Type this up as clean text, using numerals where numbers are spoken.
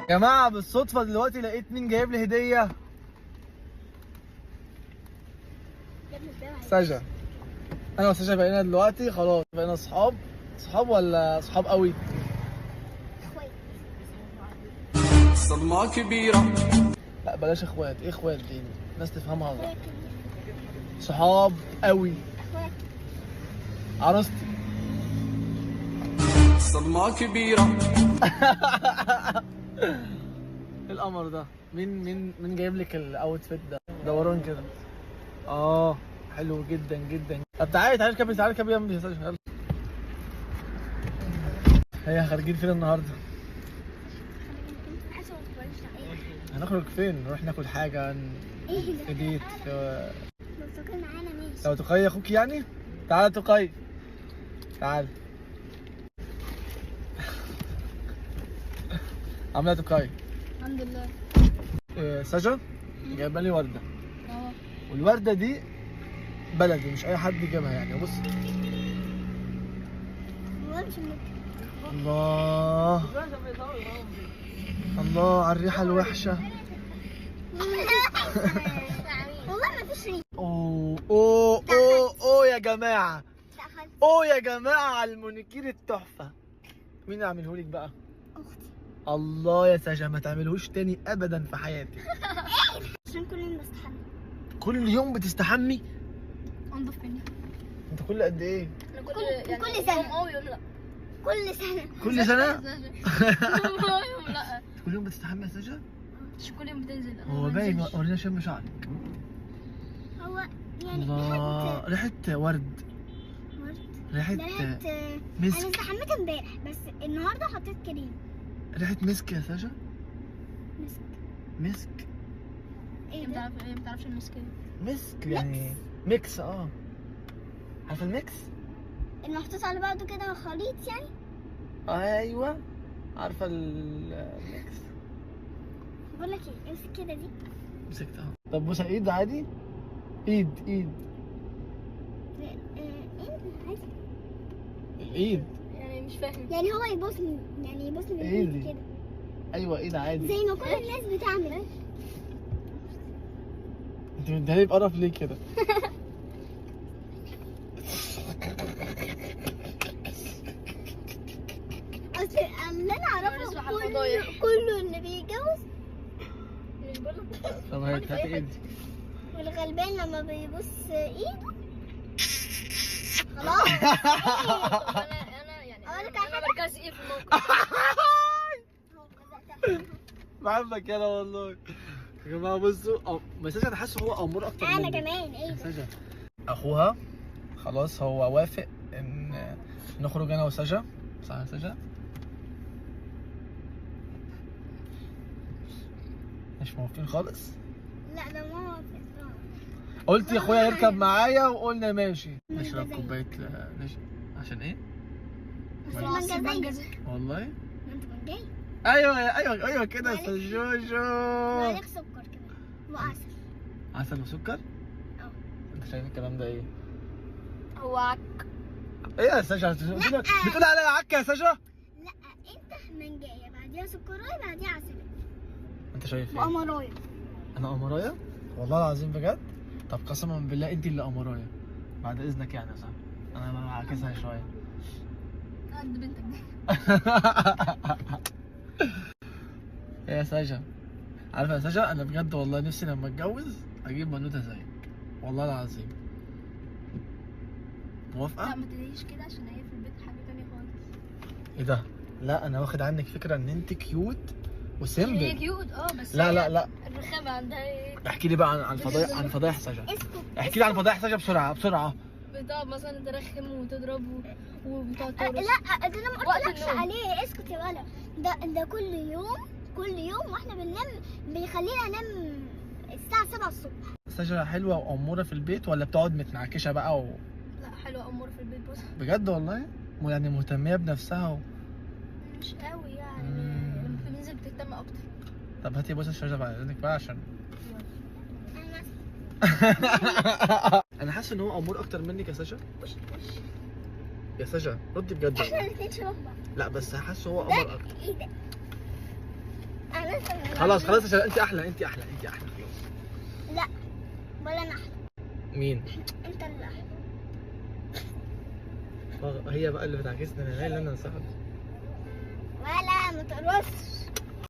يا جماعه بالصدفه دلوقتي لقيت مين جايب لي هديه. سجا. انا وسجا بقينا دلوقتي خلاص بقينا صحاب. صحاب ولا صحاب قوي؟ صدمة كبيرة. لا بلاش اخوات. ايه اخوات دي؟ الناس تفهمها غلط. صحاب قوي. عروستي. صدمة كبيرة. القمر ده مين جايب لك الاوتفيت ده؟ دوران كده. حلو جدا جدا. طب تعالي اركبي جنبي يا سجا يلا. هي خارجين فين النهارده؟ هنخرج فين؟ نروح ناكل حاجه في ديت لو تقي معانا ماشي. لو تقي اخوك يعني؟ تعالى تقي. تعالى. عامله تقي؟ الحمد لله. سجا جايبه لي ورده. والورده دي بلدي مش اي حد يجيبها يعني. بص الله الله على الريحه الوحشه. والله ما فيش ريحه. اوه يا جماعه. يا جماعه على المونيكير التحفه. مين اللي عامله لك بقى؟ اختي. الله يا سجا ما تعملهوش تاني ابدا في حياتك. عشان كل يوم بستحمى. كل يوم بتستحمي؟ انضف مني. انت كل قد ايه؟ انا كل سنه. يوم لا. كل سنه. كل سنه؟ يوم لا. كل يوم بتستحمي يا سجا؟ مش كل يوم بتنزل. هو باين. ورينا شم شعرك. هو يعني الله ريحه ورد. ريحه انا مسك. استحميت امبارح بس النهارده حطيت كريم. ريحه مسك يا سجا. مسك. ايه ده؟ ما بتعرفش المسك؟ مسك يعني ميكس. عارفه الميكس؟ المحطوط على بعضه كده خليط يعني. ايوه عارفه الميكس. بقول لك ايه، امسك كده دي. مسكتها. طب بوسه ايد عادي. ايد ايه عادي. الايد يعني مش فاهم. يعني هو يبوسني بالايد كده. ايوه ايد عادي. زي ما كل الناس بتعمل. انت مديها بقرف ليه كده؟ اصل اللي انا اعرفه كله اللي بيتجوز طب هاتي ايدي. والغلبان لما بيبص ايده خلاص. انا يعني انا مركزي ايه في الموقف. بحبك انا والله. يا جماعه بصوا مساجة انا حاسه هو امور اكتر مني. انا كمان. ايه مساجة اخوها خلاص هو وافق ان نخرج انا وسجا. صح يا سجا؟ مش موافقين خالص؟ لا ده ماما قلت يا اخويا يركب معايا وقلنا ماشي. نشرب كوبايه عشان ايه؟ منجزي. والله؟ انت منجزي. ايوه كده سجوجو. وعليك سكر كمان وعسل. عسل وسكر؟ انت شايف الكلام ده ايه؟ هو عك. ايه يا سجا؟ بتقول عليا عك يا سجا؟ لا انت منجايه بعديها سكرايه بعديها عسل. انت شايف ايه؟ وقمرايه. انا قمرايه؟ والله العظيم بجد؟ طب قسما بالله انت اللي قمرايه بعد اذنك يعني يا صاحبي. انا بعكسها شويه. قد بنتك دي. يا سجا عارفه يا سجا انا بجد والله نفسي لما اتجوز اجيب بنوته زيك والله العظيم. موافقه؟ لا ما تقوليش كده عشان هي في البيت حاجه تانية خالص. ايه ده؟ لا انا واخد عنك فكره ان انت كيوت وسيمبل. هي كيوت بس لا الرخامه عندها ايه؟ احكي لي بقى عن فضايح سجا. احكي لي عن فضايح سجا بسرعه. بتقعد مثلا ترخم وتضرب وبتقعد ترقص. لا ده انا ما قلتلكش عليه. اسكت يا ولد. ده كل يوم واحنا بننام بيخلينا انام الساعه 7 الصبح. سجا حلوه واموره في البيت ولا بتقعد متنعكشه بقى لا حلوه اموره في البيت. بص بجد والله يعني مهتميه بنفسها مش قوي يعني. لما بتنزل بتهتم اكتر. طب هاتي بص الشجره بعد اذنك بقى عشان انا حاسس ان هو امور اكتر منك يا سجا. يا سجا ردي بجد. احنا الاثنين شبه بعض. لا بس حاسس هو امور اكتر. ايه ده؟ خلاص خلاص عشان انت احلى انت احلى انت احلى خلاص. لا ولا انا احلى. مين؟ انت اللي احلى. هي بقى اللي بتعكسني انا اللي انا صاحبي. ولا ما تقرصش.